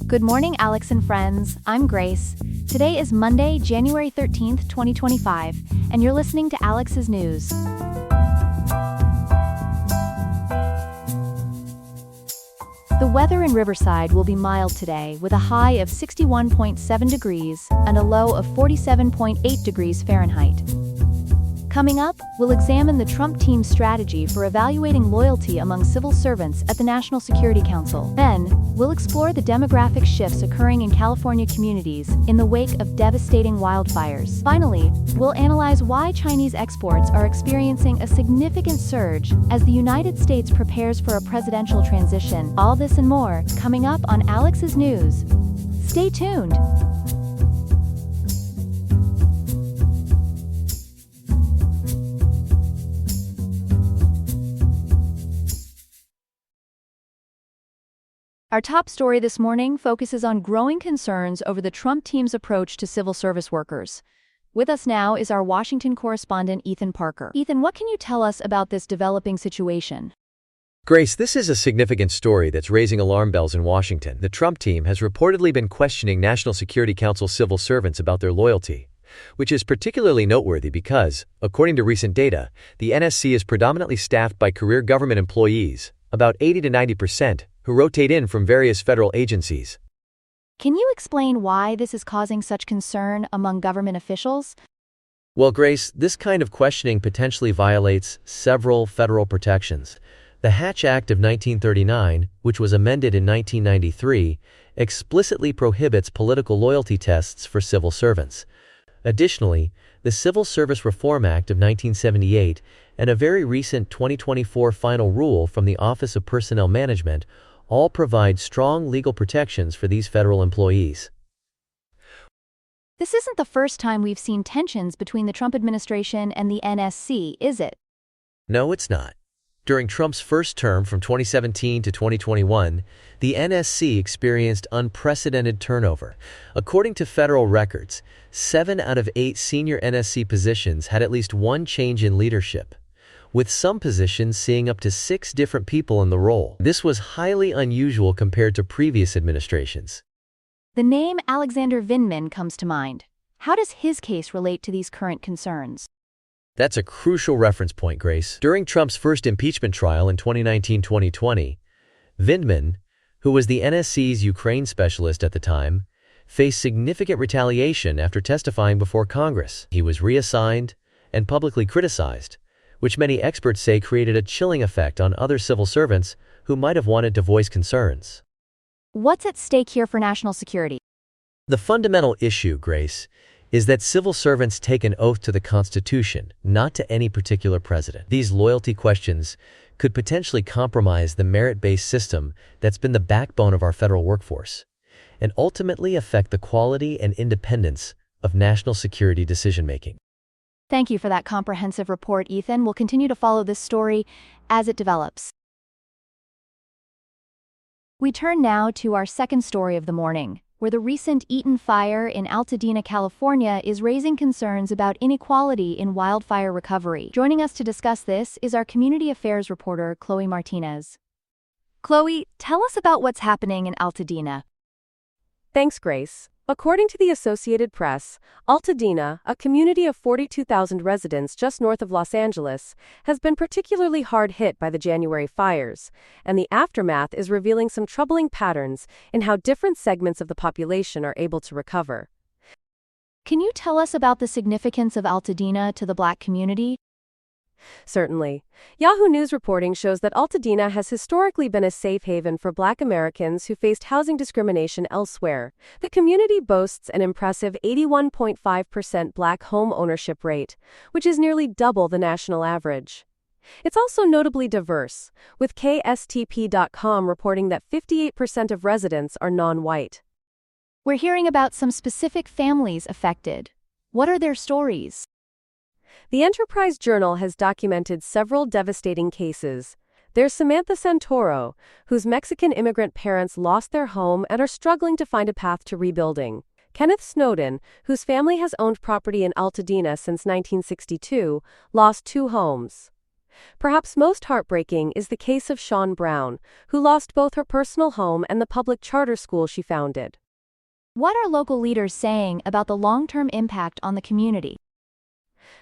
Good morning, Alex and friends. I'm Grace. Today is Monday, January 13th, 2025, and you're listening to Alex's News. The weather in Riverside will be mild today, with a high of 61.7 degrees and a low of 47.8 degrees Fahrenheit. Coming up, we'll examine the Trump team's strategy for evaluating loyalty among civil servants at the National Security Council. Then, we'll explore the demographic shifts occurring in California communities in the wake of devastating wildfires. Finally, we'll analyze why Chinese exports are experiencing a significant surge as the United States prepares for a presidential transition. All this and more, coming up on Alex's News. Stay tuned! Our top story this morning focuses on growing concerns over the Trump team's approach to civil service workers. With us now is our Washington correspondent, Ethan Parker. Ethan, what can you tell us about this developing situation? Grace, this is a significant story that's raising alarm bells in Washington. The Trump team has reportedly been questioning National Security Council civil servants about their loyalty, which is particularly noteworthy because, according to recent data, the NSC is predominantly staffed by career government employees, about 80 to 90%, who rotate in from various federal agencies. Can you explain why this is causing such concern among government officials? Well, Grace, this kind of questioning potentially violates several federal protections. The Hatch Act of 1939, which was amended in 1993, explicitly prohibits political loyalty tests for civil servants. Additionally, the Civil Service Reform Act of 1978 and a very recent 2024 final rule from the Office of Personnel Management all provide strong legal protections for these federal employees. This isn't the first time we've seen tensions between the Trump administration and the NSC, is it? No, it's not. During Trump's first term from 2017 to 2021, the NSC experienced unprecedented turnover. According to federal records, 7 out of 8 senior NSC positions had at least one change in leadership, with some positions seeing up to 6 different people in the role. This was highly unusual compared to previous administrations. The name Alexander Vindman comes to mind. How does his case relate to these current concerns? That's a crucial reference point, Grace. During Trump's first impeachment trial in 2019-2020, Vindman, who was the NSC's Ukraine specialist at the time, faced significant retaliation after testifying before Congress. He was reassigned and publicly criticized, which many experts say created a chilling effect on other civil servants who might have wanted to voice concerns. What's at stake here for national security? The fundamental issue, Grace, is that civil servants take an oath to the Constitution, not to any particular president. These loyalty questions could potentially compromise the merit-based system that's been the backbone of our federal workforce, and ultimately affect the quality and independence of national security decision-making. Thank you for that comprehensive report, Ethan. We'll continue to follow this story as it develops. We turn now to our second story of the morning, where the recent Eaton fire in Altadena, California is raising concerns about inequality in wildfire recovery. Joining us to discuss this is our community affairs reporter, Chloe Martinez. Chloe, tell us about what's happening in Altadena. Thanks, Grace. According to the Associated Press, Altadena, a community of 42,000 residents just north of Los Angeles, has been particularly hard hit by the January fires, and the aftermath is revealing some troubling patterns in how different segments of the population are able to recover. Can you tell us about the significance of Altadena to the Black community? Certainly. Yahoo News reporting shows that Altadena has historically been a safe haven for Black Americans who faced housing discrimination elsewhere. The community boasts an impressive 81.5% Black home ownership rate, which is nearly double the national average. It's also notably diverse, with KSTP.com reporting that 58% of residents are non-white. We're hearing about some specific families affected. What are their stories? The Enterprise Journal has documented several devastating cases. There's Samantha Santoro, whose Mexican immigrant parents lost their home and are struggling to find a path to rebuilding. Kenneth Snowden, whose family has owned property in Altadena since 1962, lost 2 homes. Perhaps most heartbreaking is the case of Sean Brown, who lost both her personal home and the public charter school she founded. What are local leaders saying about the long-term impact on the community?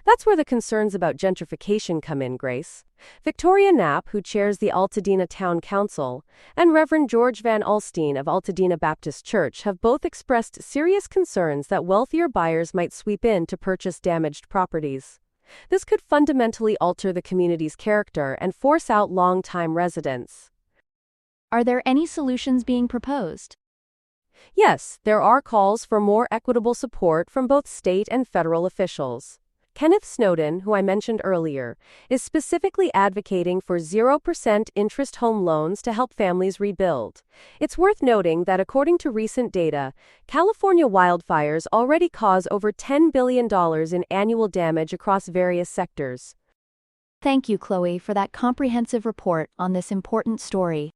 That's where the concerns about gentrification come in, Grace. Victoria Knapp, who chairs the Altadena Town Council, and Reverend George Van Alstine of Altadena Baptist Church have both expressed serious concerns that wealthier buyers might sweep in to purchase damaged properties. This could fundamentally alter the community's character and force out long-time residents. Are there any solutions being proposed? Yes, there are calls for more equitable support from both state and federal officials. Kenneth Snowden, who I mentioned earlier, is specifically advocating for 0% interest home loans to help families rebuild. It's worth noting that according to recent data, California wildfires already cause over $10 billion in annual damage across various sectors. Thank you, Chloe, for that comprehensive report on this important story.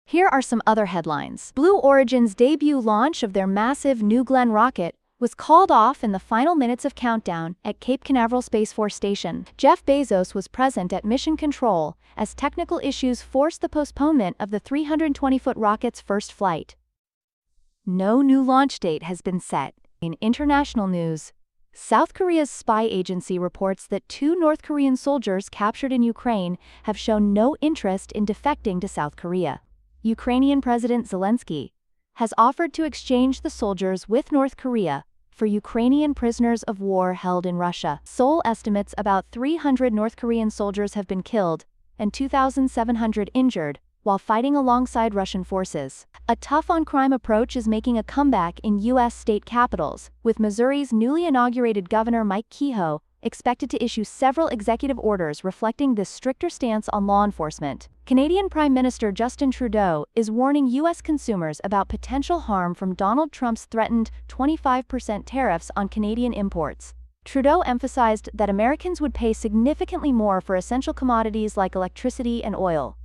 Here are some other headlines. Blue Origin's debut launch of their massive New Glenn rocket was called off in the final minutes of countdown at Cape Canaveral Space Force Station. Jeff Bezos was present at mission control as technical issues forced the postponement of the 320-foot rocket's first flight. No new launch date has been set. In international news, South Korea's spy agency reports that 2 North Korean soldiers captured in Ukraine have shown no interest in defecting to South Korea. Ukrainian President Zelensky has offered to exchange the soldiers with North Korea for Ukrainian prisoners of war held in Russia. Seoul estimates about 300 North Korean soldiers have been killed and 2,700 injured while fighting alongside Russian forces. A tough-on-crime approach is making a comeback in U.S. state capitals, with Missouri's newly inaugurated Governor Mike Kehoe expected to issue several executive orders reflecting this stricter stance on law enforcement. Canadian Prime Minister Justin Trudeau is warning U.S. consumers about potential harm from Donald Trump's threatened 25% tariffs on Canadian imports. Trudeau emphasized that Americans would pay significantly more for essential commodities like electricity and oil,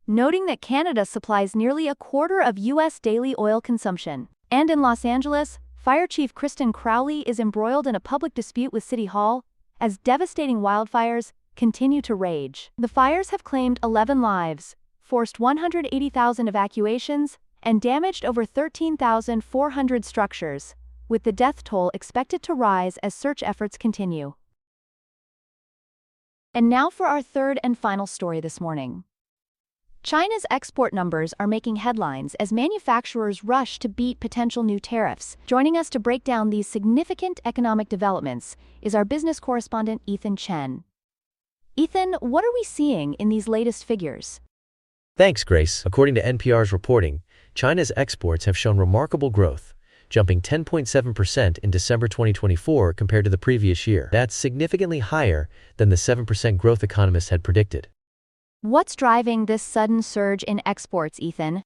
noting that Canada supplies nearly a quarter of U.S. daily oil consumption. And in Los Angeles, Fire Chief Kristen Crowley is embroiled in a public dispute with City Hall as devastating wildfires continue to rage. The fires have claimed 11 lives, forced 180,000 evacuations, and damaged over 13,400 structures, with the death toll expected to rise as search efforts continue. And now for our third and final story this morning. China's export numbers are making headlines as manufacturers rush to beat potential new tariffs. Joining us to break down these significant economic developments is our business correspondent Ethan Chen. Ethan, what are we seeing in these latest figures? Thanks, Grace. According to NPR's reporting, China's exports have shown remarkable growth, jumping 10.7% in December 2024 compared to the previous year. That's significantly higher than the 7% growth economists had predicted. What's driving this sudden surge in exports, Ethan?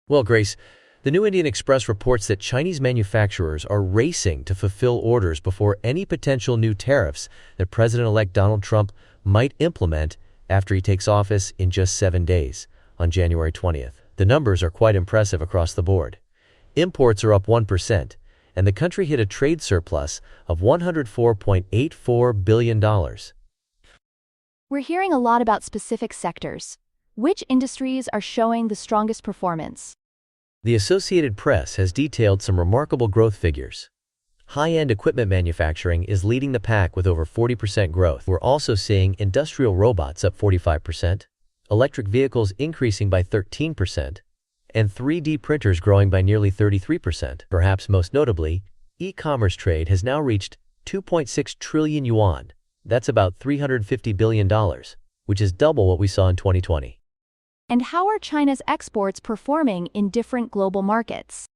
Well, Grace, the New Indian Express reports that Chinese manufacturers are racing to fulfill orders before any potential new tariffs that President-elect Donald Trump might implement after he takes office in just 7 days, on January 20th. The numbers are quite impressive across the board. Imports are up 1%, and the country hit a trade surplus of $104.84 billion. We're hearing a lot about specific sectors. Which industries are showing the strongest performance? The Associated Press has detailed some remarkable growth figures. High-end equipment manufacturing is leading the pack with over 40% growth. We're also seeing industrial robots up 45%, electric vehicles increasing by 13%, and 3D printers growing by nearly 33%. Perhaps most notably, e-commerce trade has now reached 2.6 trillion yuan. That's about $350 billion, which is double what we saw in 2020. And how are China's exports performing in different global markets?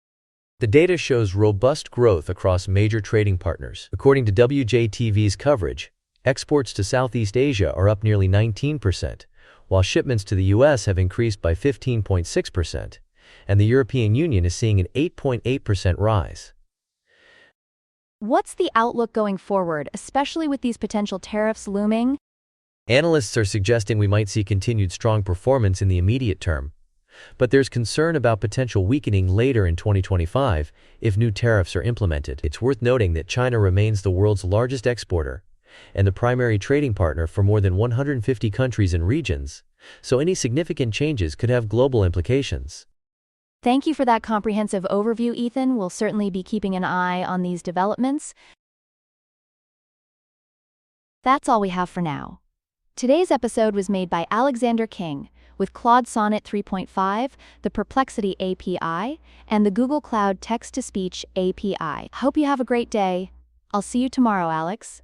The data shows robust growth across major trading partners. According to WJTV's coverage, exports to Southeast Asia are up nearly 19%, while shipments to the U.S. have increased by 15.6%, and the European Union is seeing an 8.8% rise. What's the outlook going forward, especially with these potential tariffs looming? Analysts are suggesting we might see continued strong performance in the immediate term, but there's concern about potential weakening later in 2025 if new tariffs are implemented. It's worth noting that China remains the world's largest exporter, and the primary trading partner for more than 150 countries and regions, so any significant changes could have global implications. Thank you for that comprehensive overview, Ethan. We'll certainly be keeping an eye on these developments. That's all we have for now. Today's episode was made by Alexander King, with Claude Sonnet 3.5, the Perplexity API, and the Google Cloud Text-to-Speech API. Hope you have a great day. I'll see you tomorrow, Alex.